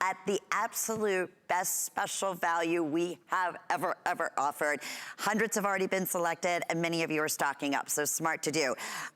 at the absolute best special value we have ever offered. Hundreds have already been selected and many of you are stocking up, so smart to do.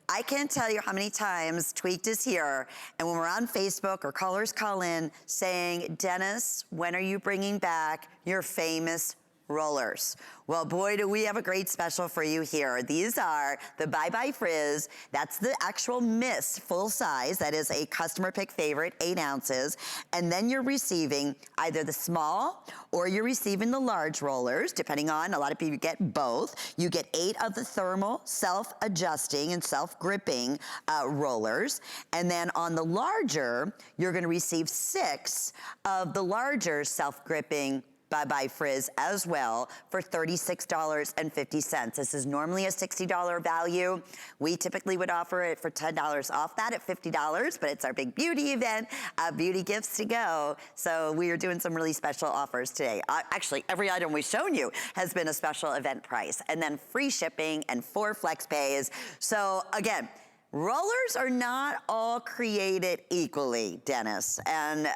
I can't tell you how many times Tweaked is here and when we're on Facebook or callers call in saying, Dennis, when are you bringing back your famous rollers? Well, boy, do we have a great special for you here. These are the Bye Bye Frizz. That's the actual mist, full size. That is a customer pick favorite, 8 ounces. And then you're receiving either the small or you're receiving the large rollers, depending on, a lot of people get both. You get 8 of the thermal, self-adjusting and self-gripping rollers. And then on the larger, you're gonna receive 6 of the larger self-gripping Bye Bye Frizz as well for $36.50. This is normally a $60 value. We typically would offer it for $10 off that at $50, but it's our big beauty event, beauty gifts to go. So we are doing some really special offers today. Actually, every item we've shown you has been a special event price, and then free shipping and 4 flex pays. So again, rollers are not all created equally, Dennis, and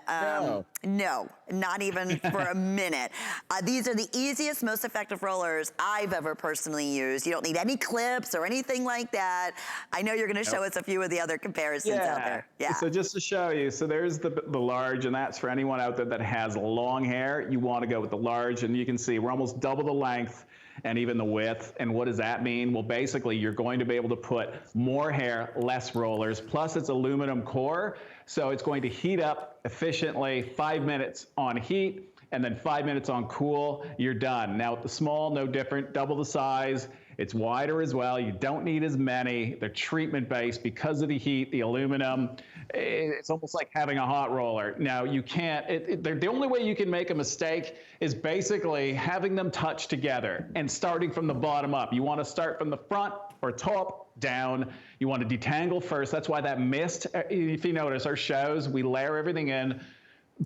no, not even for a minute. These are the easiest, most effective rollers I've ever personally used. You don't need any clips or anything like that. I know you're gonna show us a few of the other comparisons out there. Yeah. So just to show you, so there's the large, and that's for anyone out there that has long hair. You wanna go with the large, and you can see we're almost double the length and even the width. And what does that mean? Well, basically, you're going to be able to put more hair, less rollers, plus it's aluminum core, so it's going to heat up efficiently, 5 minutes on heat, and then 5 minutes on cool, you're done. Now, with the small, no different, double the size. It's wider as well. You don't need as many. They're treatment-based because of the heat, the aluminum. It's almost like having a hot roller. Now, you can't, the only way you can make a mistake is basically having them touch together and starting from the bottom up. You want to start from the front or top down. You want to detangle first. That's why that mist, if you notice, our shows, we layer everything in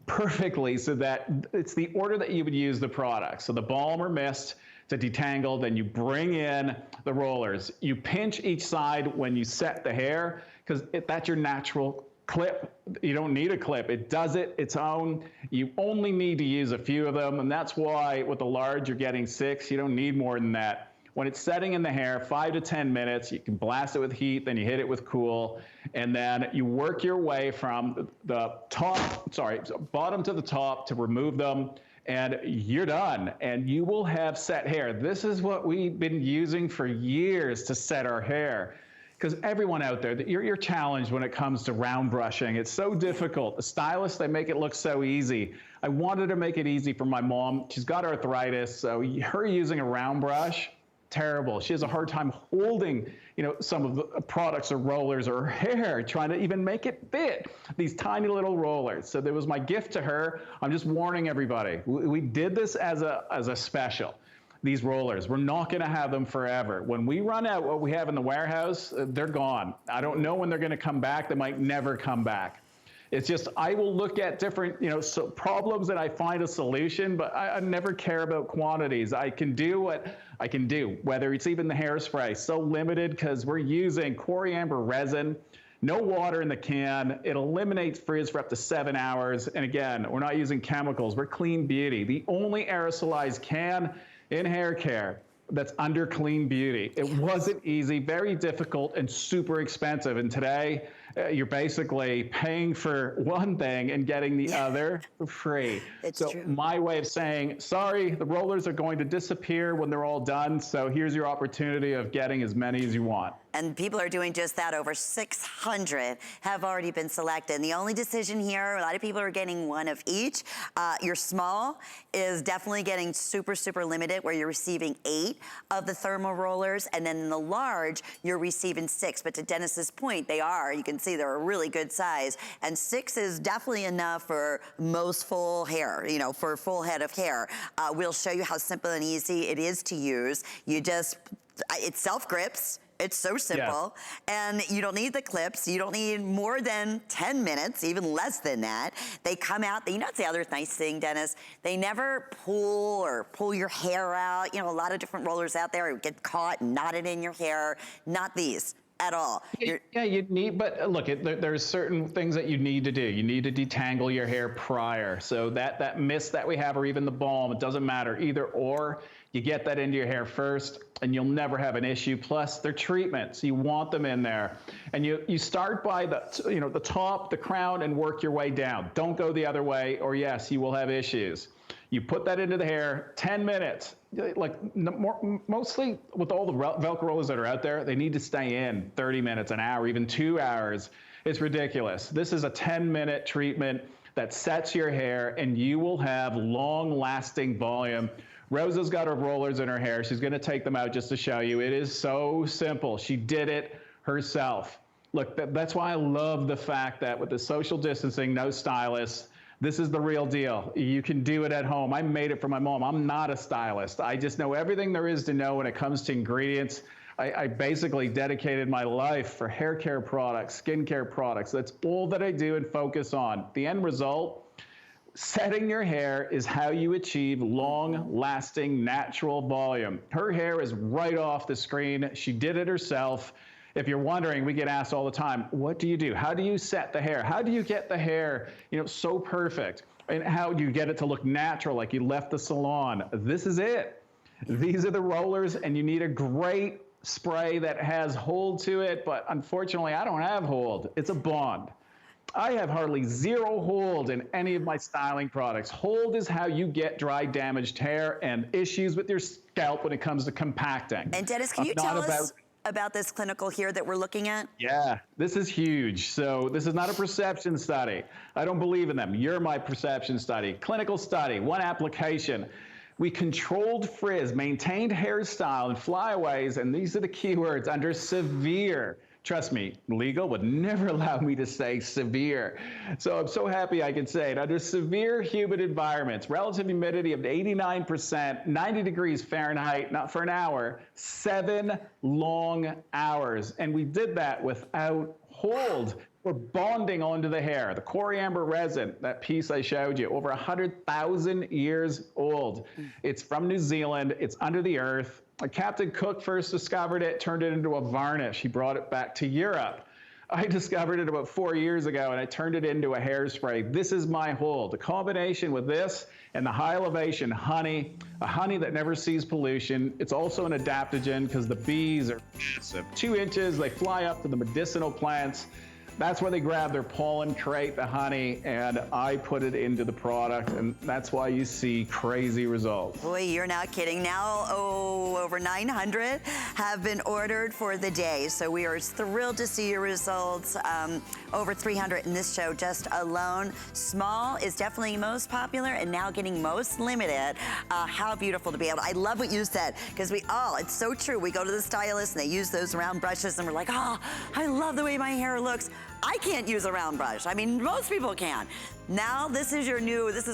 perfectly so that it's the order that you would use the product. So the balm or mist to detangle, then you bring in the rollers. You pinch each side when you set the hair, because that's your natural clip. You don't need a clip. It does it its own. You only need to use a few of them, and that's why with the large, you're getting 6. You don't need more than that. When it's setting in the hair, 5 to 10 minutes, you can blast it with heat, then you hit it with cool, and then you work your way from the bottom to the top to remove them, and you're done, and you will have set hair. This is what we've been using for years to set our hair, because everyone out there, you're challenged when it comes to round brushing. It's so difficult. The stylists, they make it look so easy. I wanted to make it easy for my mom. She's got arthritis, so her using a round brush, terrible. She has a hard time holding, some of the products or rollers or her hair, trying to even make it fit these tiny little rollers. So that was my gift to her. I'm just warning everybody. We did this as a special. These rollers, we're not going to have them forever. When we run out what we have in the warehouse, they're gone. I don't know when they're going to come back. They might never come back. It's just, I will look at different, problems and I find a solution, but I never care about quantities. I can do what I can do, whether it's even the hairspray, so limited because we're using coriander resin, no water in the can. It eliminates frizz for up to 7 hours. And again, we're not using chemicals. We're clean beauty. The only aerosolized can in hair care that's under clean beauty. It wasn't easy, very difficult, and super expensive. And today, you're basically paying for one thing and getting the other for free. It's so true. My way of saying, sorry, the rollers are going to disappear when they're all done. So here's your opportunity of getting as many as you want. And people are doing just that. Over 600 have already been selected. And the only decision here, a lot of people are getting one of each. Your small is definitely getting super, super limited, where you're receiving 8 of the thermal rollers. And then in the large, you're receiving 6. But to Dennis's point, you can see they're a really good size. And 6 is definitely enough for most full hair, for a full head of hair. We'll show you how simple and easy it is to use. It self-grips. It's so simple, and you don't need the clips. You don't need more than 10 minutes, even less than that. They come out, that's the other nice thing, Dennis. They never pull your hair out. A lot of different rollers out there get caught and knotted in your hair. Not these. at all. Yeah, you need, but look, there's certain things that you need to do. You need to detangle your hair prior. So that mist that we have, or even the balm, it doesn't matter, either or. You get that into your hair first, and you'll never have an issue. Plus, they're treatments. You want them in there. And you start by the top, the crown, and work your way down. Don't go the other way, or yes, you will have issues. You put that into the hair, 10 minutes. Like mostly with all the Velcro rollers that are out there, they need to stay in 30 minutes, an hour, even 2 hours. It's ridiculous. This is a 10-minute treatment that sets your hair, and you will have long-lasting volume. Rosa's got her rollers in her hair. She's going to take them out just to show you. It is so simple. She did it herself. Look, that's why I love the fact that with the social distancing, no stylist, this is the real deal. You can do it at home. I made it for my mom. I'm not a stylist. I just know everything there is to know when it comes to ingredients. I basically dedicated my life for hair care products, skincare products. That's all that I do and focus on. The end result, setting your hair is how you achieve long-lasting natural volume. Her hair is right off the screen. She did it herself. If you're wondering, we get asked all the time, what do you do? How do you set the hair? How do you get the hair, so perfect? And how do you get it to look natural, like you left the salon? This is it. These are the rollers, and you need a great spray that has hold to it, but unfortunately, I don't have hold. It's a Bond. I have hardly zero hold in any of my styling products. Hold is how you get dry, damaged hair and issues with your scalp when it comes to compacting. And Dennis, can you tell us about this clinical here that we're looking at? Yeah, this is huge. So this is not a perception study. I don't believe in them. You're my perception study. Clinical study, one application. We controlled frizz, maintained hairstyle and flyaways, and these are the keywords, under severe. Trust me, legal would never allow me to say severe. So I'm so happy I can say it. Under severe humid environments, relative humidity of 89%, 90 degrees Fahrenheit, not for an hour, 7 long hours. And we did that without hold. We're bonding onto the hair. The coriander resin, that piece I showed you, over 100,000 years old. It's from New Zealand. It's under the earth. Captain Cook first discovered it, turned it into a varnish. He brought it back to Europe. I discovered it about 4 years ago, and I turned it into a hairspray. This is my hold. The combination with this and the high elevation honey, a honey that never sees pollution. It's also an adaptogen because the bees are massive. 2 inches, they fly up to the medicinal plants. That's where they grab their pollen, create the honey, and I put it into the product, and that's why you see crazy results. Boy, you're not kidding. Now, over 900 have been ordered for the day, so we are thrilled to see your results. Over 300 in this show just alone. Small is definitely most popular, and now getting most limited. How beautiful to be able. I love what you said, because it's so true. We go to the stylist, and they use those round brushes, and we're like, I love the way my hair looks. I can't use a round brush. I mean, most people can. Now, this is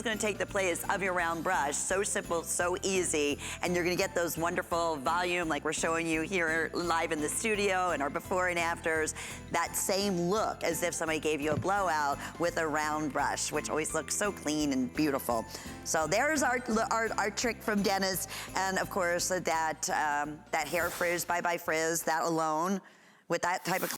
gonna take the place of your round brush. So simple, so easy, and you're gonna get those wonderful volume like we're showing you here live in the studio and our before and afters. That same look as if somebody gave you a blowout with a round brush, which always looks so clean and beautiful. So there's our trick from Dennis, and of course that hair frizz, bye-bye frizz, that alone, with that type of